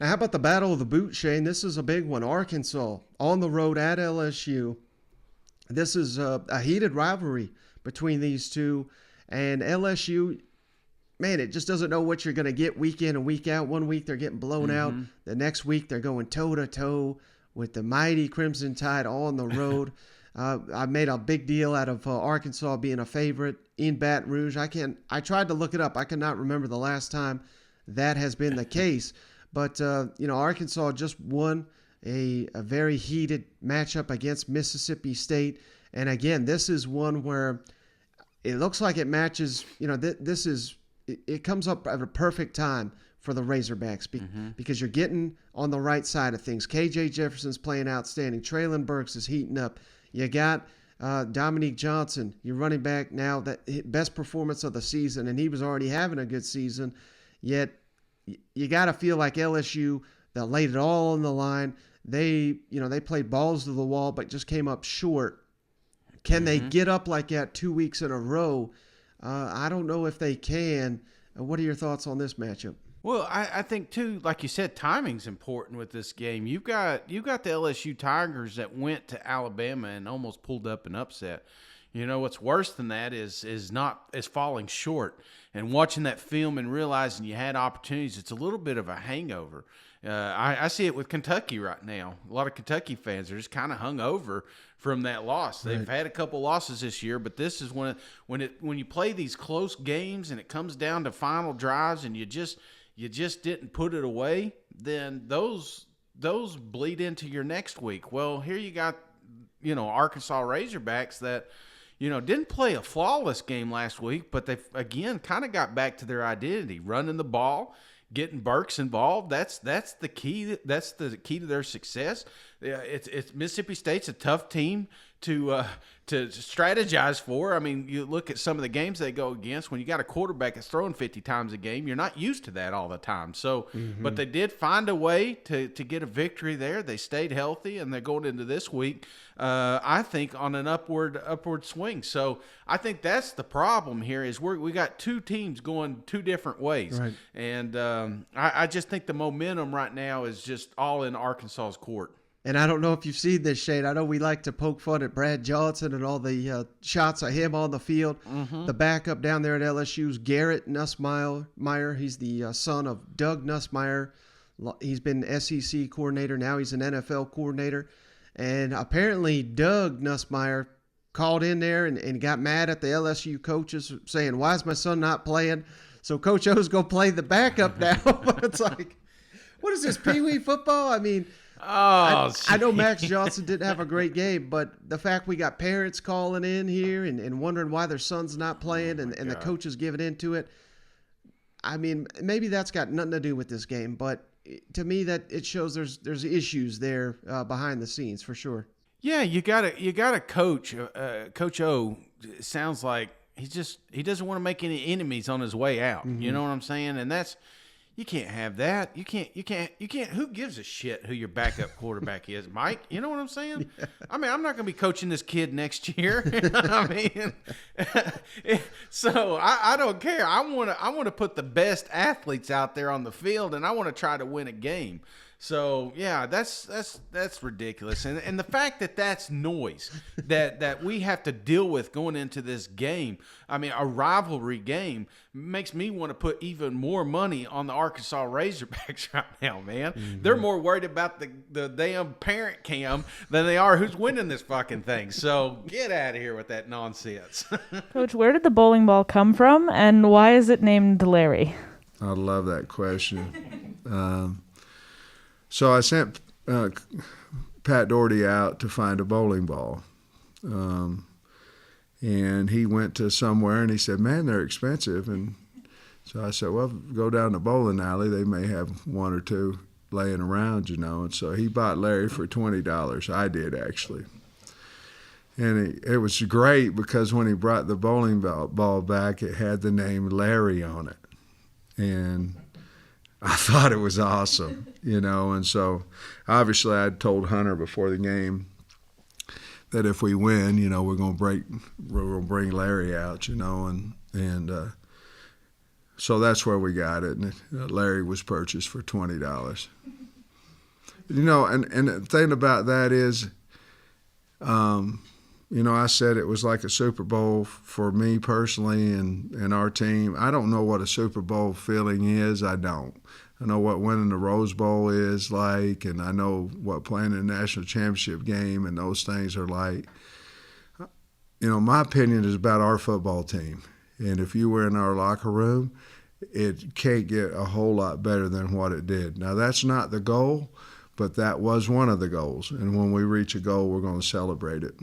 Now, how about the Battle of the Boot, Shane? This is a big one. Arkansas on the road at LSU. This is a heated rivalry between these two. And LSU, man, it just doesn't know what you're going to get week in and week out. One week they're getting blown out. The next week they're going toe-to-toe with the mighty Crimson Tide on the road. I made a big deal out of Arkansas being a favorite in Baton Rouge. I tried to look it up. I cannot remember the last time that has been the case. But, Arkansas just won a very heated matchup against Mississippi State. And again, this is one where it looks like it matches, it comes up at a perfect time for the Razorbacks because you're getting on the right side of things. KJ Jefferson's playing outstanding. Traylon Burks is heating up. You got Dominique Johnson, your running back now, that best performance of the season, and he was already having a good season. Yet you got to feel like LSU, that laid it all on the line. They played balls to the wall, but just came up short. Can they get up like that 2 weeks in a row? I don't know if they can. What are your thoughts on this matchup? Well, I think too, like you said, timing's important with this game. You got the LSU Tigers that went to Alabama and almost pulled up an upset. What's worse than that is falling short and watching that film and realizing you had opportunities. It's a little bit of a hangover. I see it with Kentucky right now. A lot of Kentucky fans are just kind of hung over from that loss. They've had a couple losses this year, but this is when you play these close games and it comes down to final drives and you just didn't put it away, then those bleed into your next week. Well, here you got Arkansas Razorbacks that didn't play a flawless game last week, but they again kind of got back to their identity, running the ball, getting Burks involved. That's the key. That's the key to their success. It's Mississippi State's a tough team to strategize for. I mean, you look at some of the games they go against. When you got a quarterback that's throwing 50 times a game, you're not used to that all the time. So, but they did find a way to get a victory there. They stayed healthy, and they're going into this week, I think, on an upward swing. So I think that's the problem here is we got two teams going two different ways. Right. And I just think the momentum right now is just all in Arkansas's court. And I don't know if you've seen this, Shane. I know we like to poke fun at Brad Johnson and all the shots of him on the field. The backup down there at LSU's Garrett Nussmeier. He's the son of Doug Nussmeier. He's been SEC coordinator. Now he's an NFL coordinator. And apparently Doug Nussmeier called in there and got mad at the LSU coaches saying, why is my son not playing? So Coach O's going to play the backup now. It's like, what is this, Pee-wee football? I mean, I know Max Johnson didn't have a great game, but the fact we got parents calling in here and wondering why their son's not playing and the coaches giving into it, I mean, maybe that's got nothing to do with this game, but to me that it shows there's issues there behind the scenes for sure. Yeah, you got a coach. Coach O sounds like he doesn't want to make any enemies on his way out. You know what I'm saying? And you can't have that. You can't. Who gives a shit who your backup quarterback is, Mike? You know what I'm saying? Yeah. I mean, I'm not going to be coaching this kid next year. I mean, so I don't care. I want to put the best athletes out there on the field, and I want to try to win a game. So yeah, that's ridiculous, and the fact that that's noise that we have to deal with going into this game. I mean, a rivalry game makes me want to put even more money on the Arkansas Razorbacks right now, man. They're more worried about the damn parent cam than they are who's winning this fucking thing. So get out of here with that nonsense. Coach, where did the bowling ball come from, and why is it named Larry? I love that question. So I sent Pat Doherty out to find a bowling ball. And he went to somewhere and he said, man, they're expensive. And so I said, well, go down the bowling alley. They may have one or two laying around, And so he bought Larry for $20. I did, actually. And it was great because when he brought the bowling ball back, it had the name Larry on it. And I thought it was awesome, and so obviously I'd told Hunter before the game that if we win, we're going to bring Larry out, and So that's where we got it. And Larry was purchased for $20. You know, and the thing about that is, you know, I said it was like a Super Bowl for me personally and our team. I don't know what a Super Bowl feeling is. I don't. I know what winning the Rose Bowl is like, and I know what playing in a national championship game and those things are like. You know, my opinion is about our football team. And if you were in our locker room, it can't get a whole lot better than what it did. Now, that's not the goal, but that was one of the goals. And when we reach a goal, we're going to celebrate it.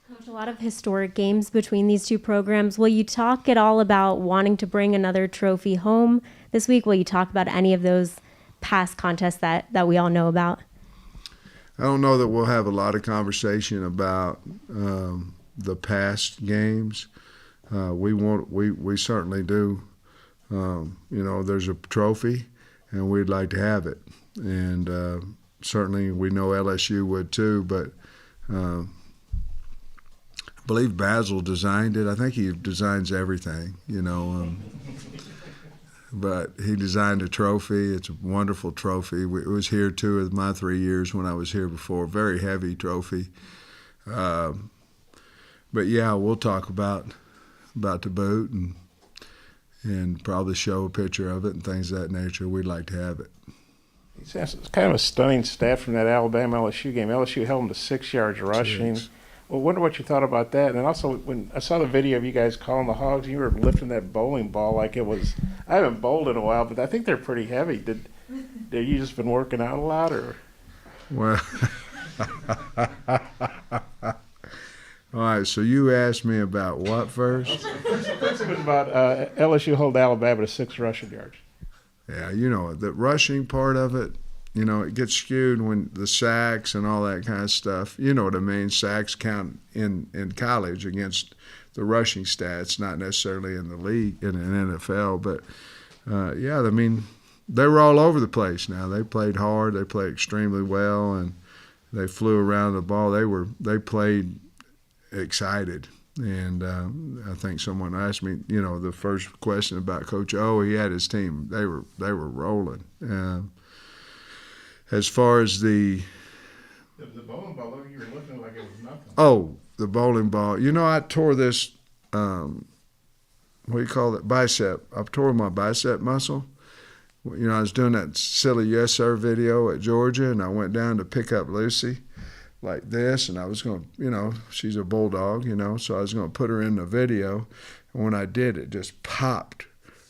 Coach, a lot of historic games between these two programs. Will you talk at all about wanting to bring another trophy home this week? Will you talk about any of those past contests that we all know about? I don't know that we'll have a lot of conversation about the past games. We certainly do. You know, there's a trophy, and we'd like to have it. And certainly we know LSU would too, but I believe Basil designed it. I think he designs everything, you know. But he designed a trophy. It's a wonderful trophy. It was here 2 of my 3 years when I was here before. Very heavy trophy. But yeah, we'll talk about the boot and probably show a picture of it and things of that nature. We'd like to have it. It's kind of a stunning stat from that Alabama LSU game. LSU held them to 6 yards rushing. Well, I wonder what you thought about that. And also, when I saw the video of you guys calling the Hogs, you were lifting that bowling ball like it was. I haven't bowled in a while, but I think they're pretty heavy. Did you just been working out a lot, or? Well, all right. So you asked me about what first? First it was about LSU held Alabama to 6 rushing yards. Yeah, you know, the rushing part of it, you know, it gets skewed when the sacks and all that kind of stuff. You know what I mean? Sacks count in college against the rushing stats, not necessarily in the league, in the NFL. But, yeah, I mean, they were all over the place now. They played hard. They played extremely well, and they flew around the ball. They played excited. And I think someone asked me, you know, the first question about Coach O. He had his team; they were rolling. As far as the bowling ball, you were looking like it was nothing. Oh, the bowling ball. You know, I tore this. What do you call it? Bicep. I tore my bicep muscle. You know, I was doing that silly yes sir video at Georgia, and I went down to pick up Lucy like this, and I was going to, you know, she's a bulldog, you know, so I was going to put her in the video. And when I did, it just popped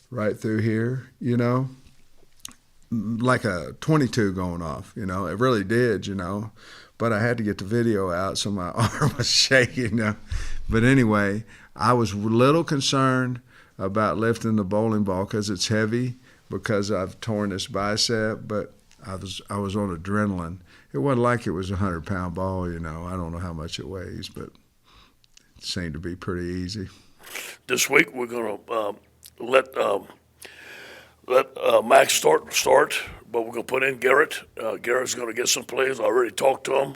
right through here, you know, like a 22 going off, you know. It really did, you know. But I had to get the video out, so my arm was shaking, you know. But anyway, I was a little concerned about lifting the bowling ball because it's heavy, because I've torn this bicep, but I was on adrenaline. It wasn't like it was a 100-pound ball, you know. I don't know how much it weighs, but it seemed to be pretty easy. This week we're going to let Max start, but we're going to put in Garrett. Garrett's going to get some plays. I already talked to him,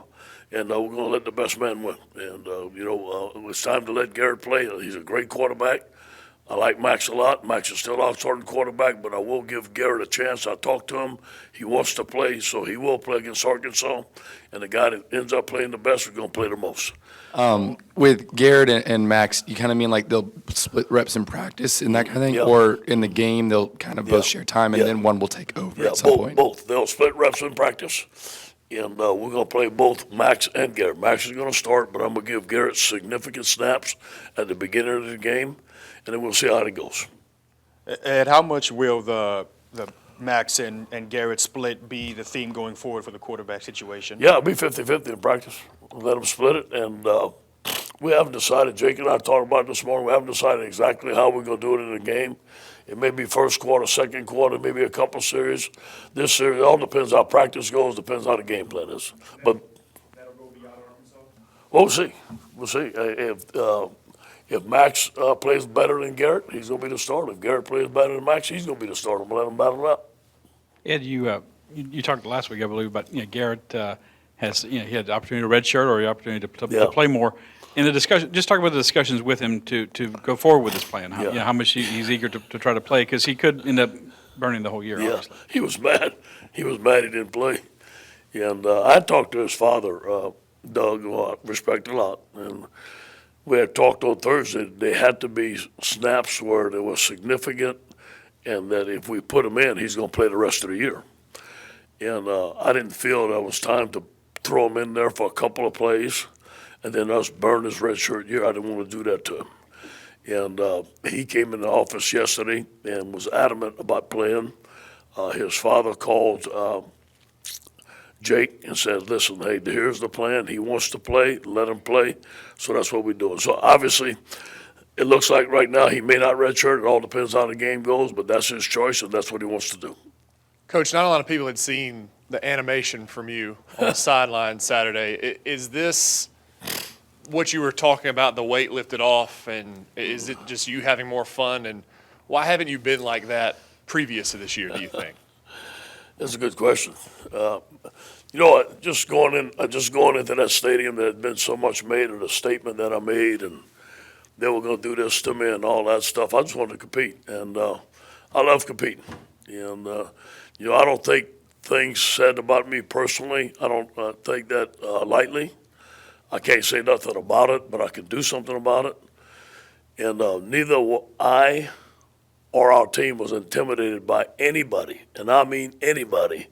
and we're going to let the best man win. And, you know, it's time to let Garrett play. He's a great quarterback. I like Max a lot. Max is still our starting quarterback, but I will give Garrett a chance. I talked to him. He wants to play, so he will play against Arkansas. And the guy that ends up playing the best is going to play the most. With Garrett and Max, you kind of mean like they'll split reps in practice and that kind of thing? Yeah. Or in the game, they'll kind of both share time and then one will take over at some point? Both. They'll split reps in practice. And we're going to play both Max and Garrett. Max is going to start, but I'm going to give Garrett significant snaps at the beginning of the game, and then we'll see how it goes. Ed, how much will the Max and Garrett split be the theme going forward for the quarterback situation? Yeah, it'll be 50-50 in practice. We'll let them split it, and we haven't decided. Jake and I talked about it this morning. We haven't decided exactly how we're going to do it in the game. It may be first quarter, second quarter, maybe a couple series. This series, it all depends how practice goes, depends how the game plan is. But That'll go beyond Arkansas? we'll see. We'll see. If Max plays better than Garrett, he's going to be the starter. If Garrett plays better than Max, he's going to be the starter. We'll let him battle it out. Ed, you talked last week, I believe, about Garrett has he had the opportunity to redshirt or the opportunity to play more. In the discussion, just talk about the discussions with him to go forward with this plan. How, Yeah. you know, how much he's eager to try to play, because he could end up burning the whole year. Yeah, Obviously. he was mad. He was mad he didn't play. And I talked to his father, Doug, who I respect a lot. And we had talked on Thursday. They had to be snaps where they were significant, and that if we put him in, he's going to play the rest of the year. And I didn't feel that it was time to throw him in there for a couple of plays and then us burn his redshirt year. I didn't want to do that to him. And he came in the office yesterday and was adamant about playing. His father called Jake and said, listen, hey, here's the plan. He wants to play. Let him play. So that's what we're doing. So obviously, it looks like right now he may not redshirt. It all depends how the game goes, but that's his choice, and that's what he wants to do. Coach, not a lot of people had seen the animation from you on the sideline Saturday. Is this what you were talking about, the weight lifted off, and is it just you having more fun? And why haven't you been like that previous to this year, do you think? That's a good question. You know what? Just going into that stadium, there had been so much made of the statement that I made, and they were going to do this to me and all that stuff. I just wanted to compete, and I love competing. And you know, I don't take things said about me personally. I don't take that lightly. I can't say nothing about it, but I can do something about it. And neither I or our team was intimidated by anybody, and I mean anybody,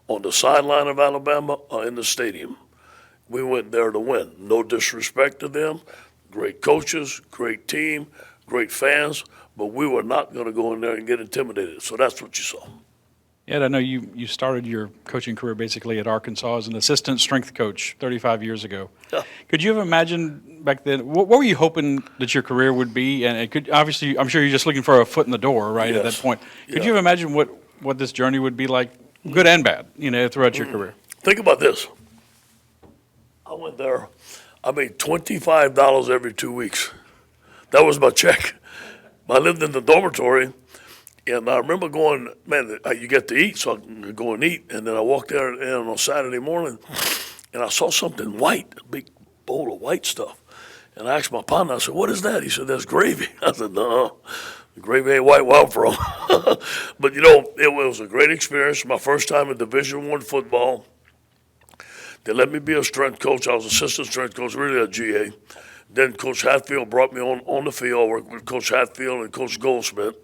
on the sideline of Alabama or in the stadium. We went there to win. No disrespect to them. Great coaches, great team, great fans, but we were not going to go in there and get intimidated. So that's what you saw. Ed, I know you started your coaching career basically at Arkansas as an assistant strength coach 35 years ago. Yeah. Could you have imagined back then, what were you hoping that your career would be? And it could, obviously, I'm sure you're just looking for a foot in the door, right, at that Yes. point. Could Yeah. you have imagined what this journey would be like, good and bad, you know, throughout your career? Think about this. I went there. I made $25 every 2 weeks. That was my check. I lived in the dormitory, and I remember going, man, you get to eat, so I can go and eat. And then I walked there on Saturday morning, and I saw something white, a big bowl of white stuff. And I asked my partner, I said, what is that? He said, that's gravy. I said, no, gravy ain't white where I'm from. But, you know, it was a great experience. My first time in Division I football. They let me be a strength coach. I was assistant strength coach, really a GA. Then Coach Hatfield brought me on the field. I worked with Coach Hatfield and Coach Goldsmith.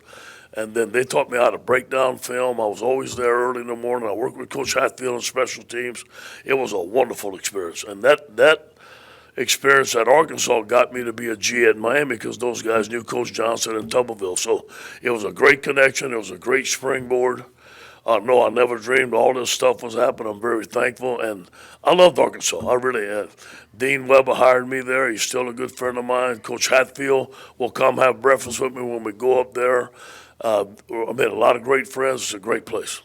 And then they taught me how to break down film. I was always there early in the morning. I worked with Coach Hatfield on special teams. It was a wonderful experience. And that experience at Arkansas got me to be a G at Miami because those guys knew Coach Johnson in Tuberville. So it was a great connection. It was a great springboard. No, I never dreamed all this stuff was happening. I'm very thankful. And I loved Arkansas. I really have. Dean Weber hired me there. He's still a good friend of mine. Coach Hatfield will come have breakfast with me when we go up there. I made a lot of great friends. It's a great place.